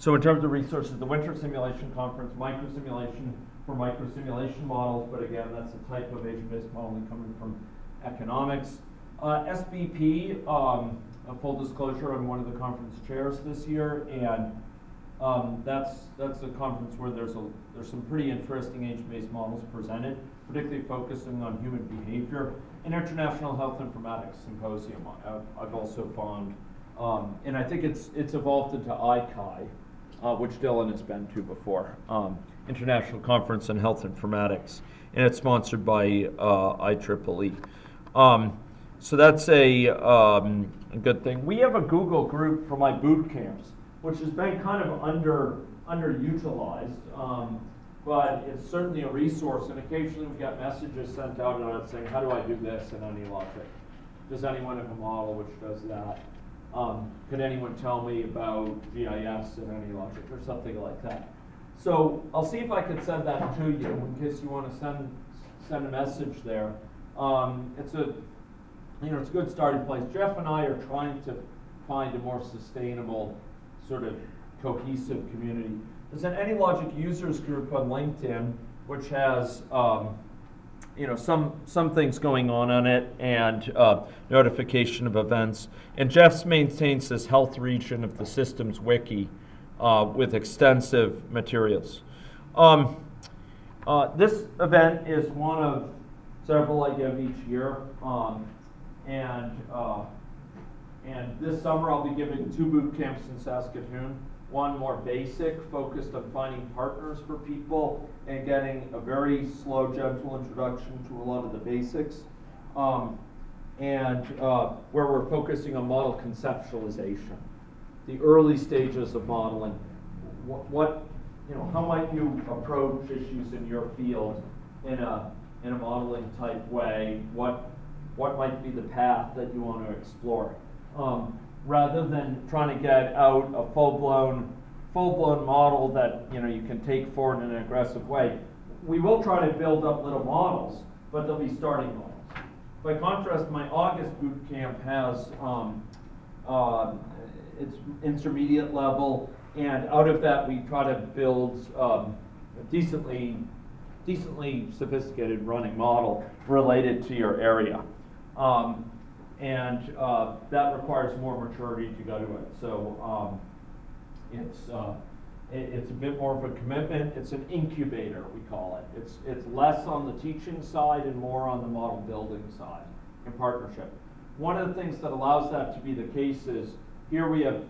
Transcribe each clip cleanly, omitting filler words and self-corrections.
So in terms of resources, the Winter Simulation Conference, microsimulation for microsimulation models, but again, that's a type of Asian-based modeling coming from economics. SBP, a full disclosure, I'm one of the conference chairs this year, and that's a conference where there's some pretty interesting Asian-based models presented, particularly focusing on human behavior. An International Health Informatics Symposium I've also found, and I think it's evolved into ICHI, which Dylan has been to before, International Conference on Health Informatics, and it's sponsored by IEEE. So that's a good thing. We have a Google group for my boot camps, which has been kind of underutilized, but it's certainly a resource, and occasionally we get messages sent out on it saying, how do I do this in AnyLogic? Does anyone have a model which does that? Could anyone tell me about GIS in AnyLogic or something like that? So I'll see if I can send that to you in case you want to send a message there. It's a good starting place. Jeff and I are trying to find a more sustainable, sort of cohesive community. There's an AnyLogic users group on LinkedIn, which has some things going on it, and notification of events. And Jeff maintains this health region of the systems wiki with extensive materials. This event is one of several I give each year, and this summer I'll be giving 2 boot camps in Saskatoon. One more basic, focused on finding partners for people and getting a very slow, gentle introduction to a lot of the basics. Where we're focusing on model conceptualization, the early stages of modeling. How might you approach issues in your field in a modeling type way? What might be the path that you want to explore? Rather than trying to get out a full-blown model that you can take forward in an aggressive way, we will try to build up little models, but they'll be starting models. By contrast, my August boot camp has it's intermediate level, and out of that we try to build a decently sophisticated running model related to your area. That requires more maturity to go to it. So it's a bit more of a commitment. It's an incubator, we call it. It's less on the teaching side and more on the model building side in partnership. One of the things that allows that to be the case is here we have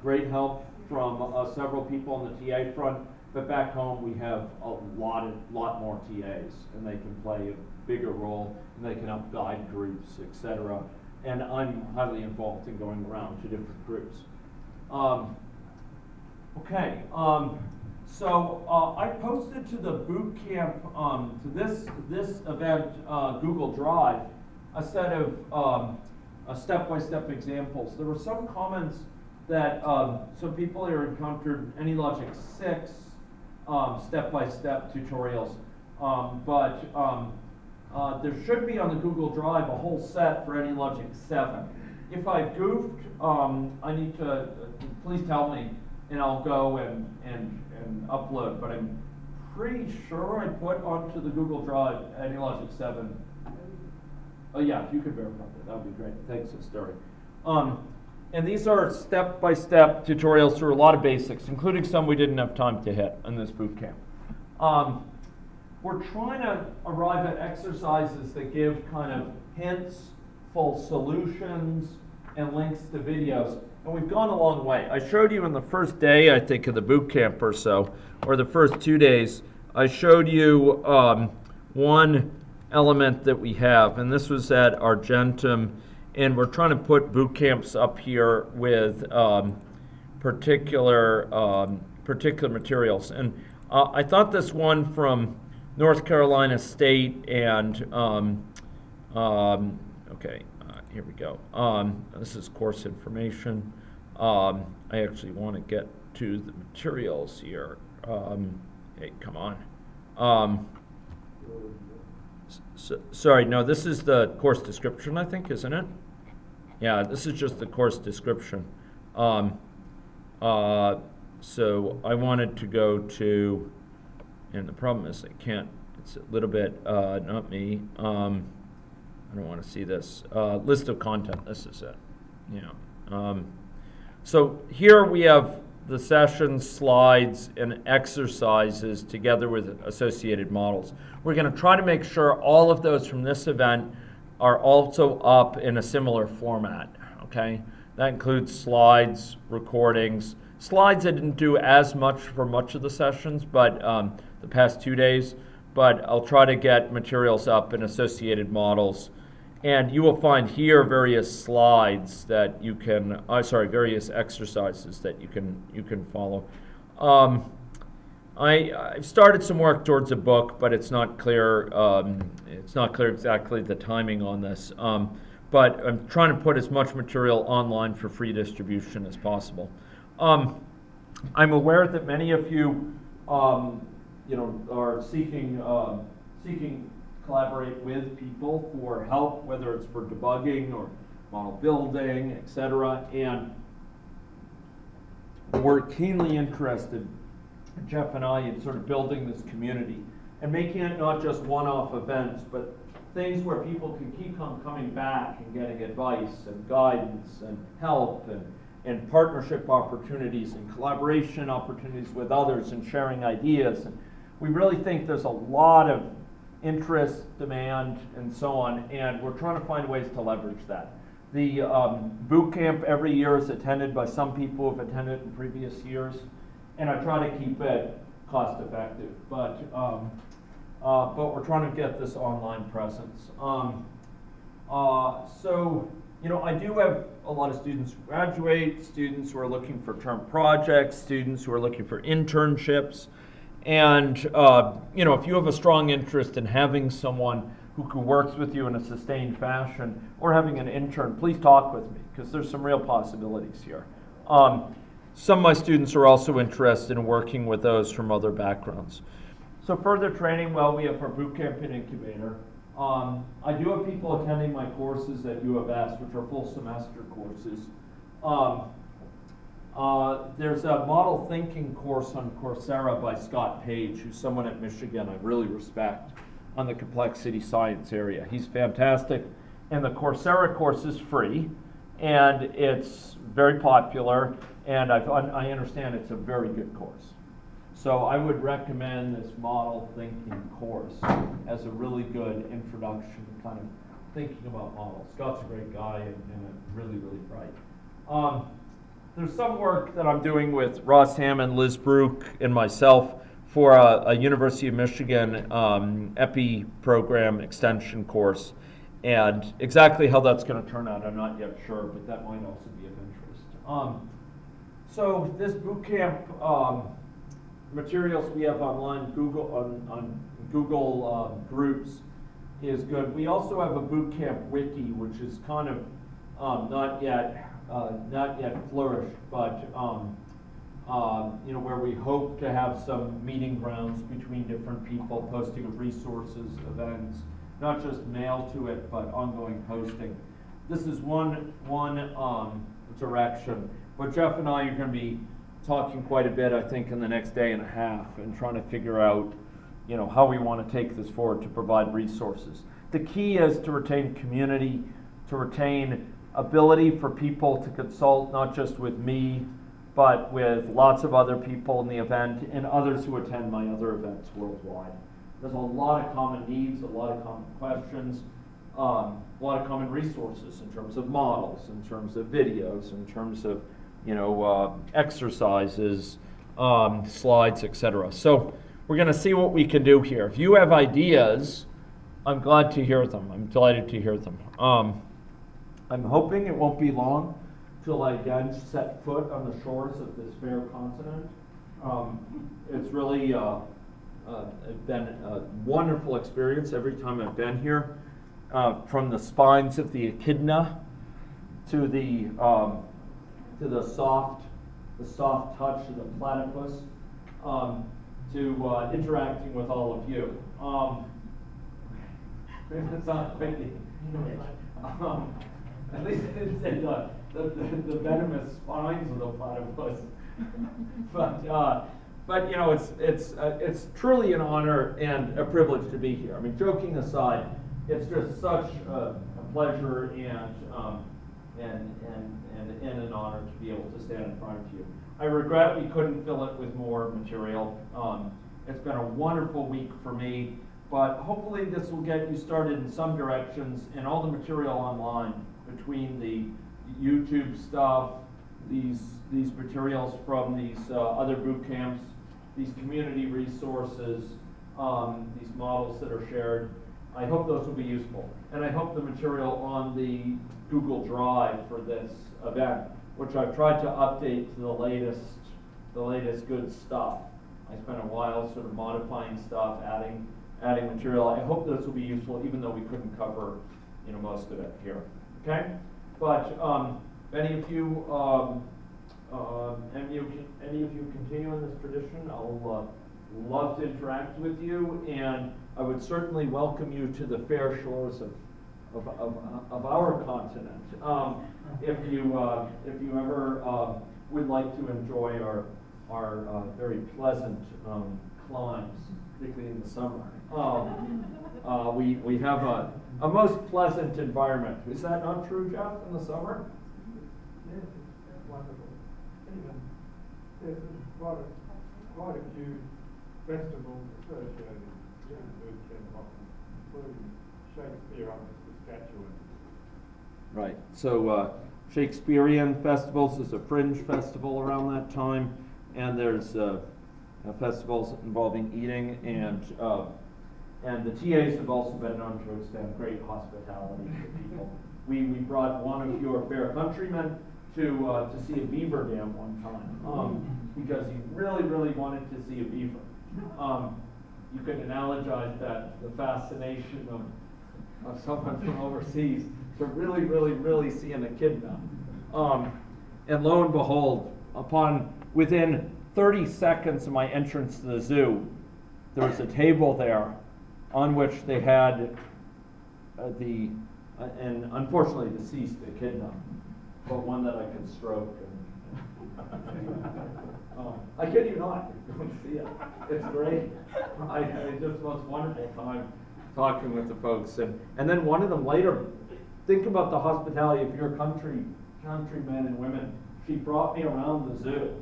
great help from several people on the TA front, but back home we have a lot more TAs, and they can play a bigger role, and they can help guide groups, etc. And I'm highly involved in going around to different groups. So I posted to the boot camp, to this event, Google Drive, a set of step-by-step examples. There were some comments that some people here encountered AnyLogic 6 step-by-step tutorials, but there should be on the Google Drive a whole set for AnyLogic 7. If I goofed, I need to, please tell me, and I'll go and upload, but I'm pretty sure I put onto the Google Drive AnyLogic 7. Oh yeah, if you could verify that would be great. Thanks, Story. And these are step-by-step tutorials through a lot of basics, including some we didn't have time to hit in this boot camp. We're trying to arrive at exercises that give kind of hints, full solutions, and links to videos. And we've gone a long way. I showed you in the first day, I think, of the boot camp or so, or the first 2 days, I showed you one element that we have, and this was at Argentum, and we're trying to put boot camps up here with particular materials. And I thought this one from North Carolina State and here we go. This is course information. I actually want to get to the materials here. Hey, come on. Sorry, no, this is the course description, I think, isn't it? Yeah, this is just the course description. So I wanted to go to, and the problem is I can't, it's a little bit, not me, I don't want to see this, list of content, this is it, yeah. So here we have the sessions, slides, and exercises together with associated models. We're going to try to make sure all of those from this event are also up in a similar format, okay? That includes slides, recordings. Slides I didn't do as much for much of the sessions, but the past 2 days, but I'll try to get materials up in associated models. And you will find here various slides that you can, various exercises that you can follow. I've started some work towards a book, but it's not clear. It's not clear exactly the timing on this. But I'm trying to put as much material online for free distribution as possible. I'm aware that many of you, are seeking collaborate with people for help, whether it's for debugging or model building, etc. And we're keenly interested, Jeff and I, in sort of building this community and making it not just one-off events, but things where people can keep on coming back and getting advice and guidance and help and partnership opportunities and collaboration opportunities with others and sharing ideas. And we really think there's a lot of interest, demand, and so on, and we're trying to find ways to leverage that. The boot camp every year is attended by some people who've attended in previous years, and I try to keep it cost effective, but we're trying to get this online presence. So, I do have a lot of students who graduate, students who are looking for term projects, students who are looking for internships. And, if you have a strong interest in having someone who works with you in a sustained fashion or having an intern, please talk with me because there's some real possibilities here. Some of my students are also interested in working with those from other backgrounds. So further training, we have our bootcamp and incubator. I do have people attending my courses at U of S, which are full semester courses. There's a model thinking course on Coursera by Scott Page, who's someone at Michigan I really respect on the complexity science area. He's fantastic, and the Coursera course is free, and it's very popular, and I understand it's a very good course. So I would recommend this model thinking course as a really good introduction to kind of thinking about models. Scott's a great guy and really, really bright. There's some work that I'm doing with Ross Hammond, Liz Brook, and myself for a University of Michigan EPI program extension course. And exactly how that's going to turn out, I'm not yet sure, but that might also be of interest. So this bootcamp materials we have online, on Google Groups is good. We also have a bootcamp wiki, which is kind of not yet flourished, but where we hope to have some meeting grounds between different people, posting of resources, events, not just mail to it, but ongoing posting. This is one direction, but Jeff and I are going to be talking quite a bit, I think, in the next day and a half, and trying to figure out, how we want to take this forward to provide resources. The key is to retain community, to retain ability for people to consult not just with me, but with lots of other people in the event and others who attend my other events worldwide. There's a lot of common needs, a lot of common questions, a lot of common resources in terms of models, in terms of videos, in terms of exercises, slides, etc. So we're going to see what we can do here. If you have ideas, I'm glad to hear them. I'm delighted to hear them. I'm hoping it won't be long till I again set foot on the shores of this fair continent. It's really been a wonderful experience every time I've been here, from the spines of the echidna to the soft touch of the platypus, to interacting with all of you. It's not quite at least it didn't say the venomous spines of the platypus. But you know, it's truly an honor and a privilege to be here. I mean, joking aside, it's just such a pleasure and an honor to be able to stand in front of you. I regret we couldn't fill it with more material. It's been a wonderful week for me, but hopefully this will get you started in some directions, and all the material online between the YouTube stuff, these materials from these other boot camps, these community resources, these models that are shared. I hope those will be useful. And I hope the material on the Google Drive for this event, which I've tried to update to the latest good stuff. I spent a while sort of modifying stuff, adding material. I hope this will be useful, even though we couldn't cover, you know, most of it here. Okay? But any of you continue in this tradition, I'll love to interact with you, and I would certainly welcome you to the fair shores of our continent. If you ever would like to enjoy our very pleasant climes, particularly in the summer. We have a most pleasant environment. Is that not true, Jeff, in the summer? Yes, it's wonderful. Even there's quite a few festivals associated with the boot camp, including Shakespeare up in Saskatchewan. Right. So Shakespearean festivals is a fringe festival around that time, and there's festivals involving eating, and the TAs have also been known to extend great hospitality to people. We brought one of your fair countrymen to see a beaver dam one time because he really wanted to see a beaver. You could analogize that the fascination of someone from overseas to really seeing a echidna. And lo and behold, within 30 seconds of my entrance to the zoo, there was a table there on which they had and unfortunately deceased echidna, but one that I could stroke. I kid you not, you don't see it. It's great. I had just the most wonderful time talking with the folks, and then one of them later. Think about the hospitality of your countrymen and women. She brought me around the zoo.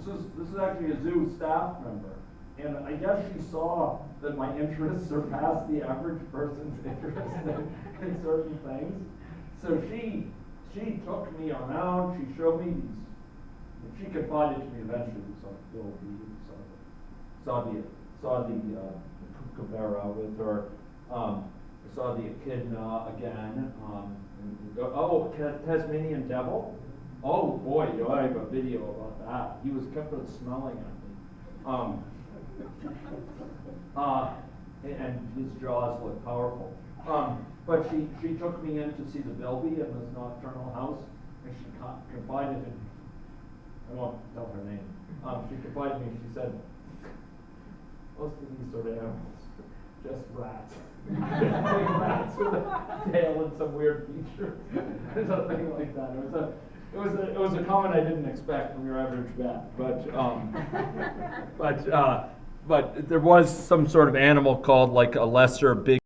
This is actually a zoo staff member, and I guess she saw that my interests surpassed the average person's interest in certain things. So she took me around. She showed me these. She confided to me eventually. We saw Bill. Saw the kookaburra with her. I saw the echidna again. Tasmanian devil. Oh boy, I have a video about that. He kept on smelling at me. And his jaws look powerful. But she took me in to see the bilby in this nocturnal house, and she confided in me. I won't tell her name. She confided in me. She said, most of these sort of animals are just rats. Big rats with a tail and some weird features, or something like that. It was a comment I didn't expect from your average vet, but there was some sort of animal called like a lesser big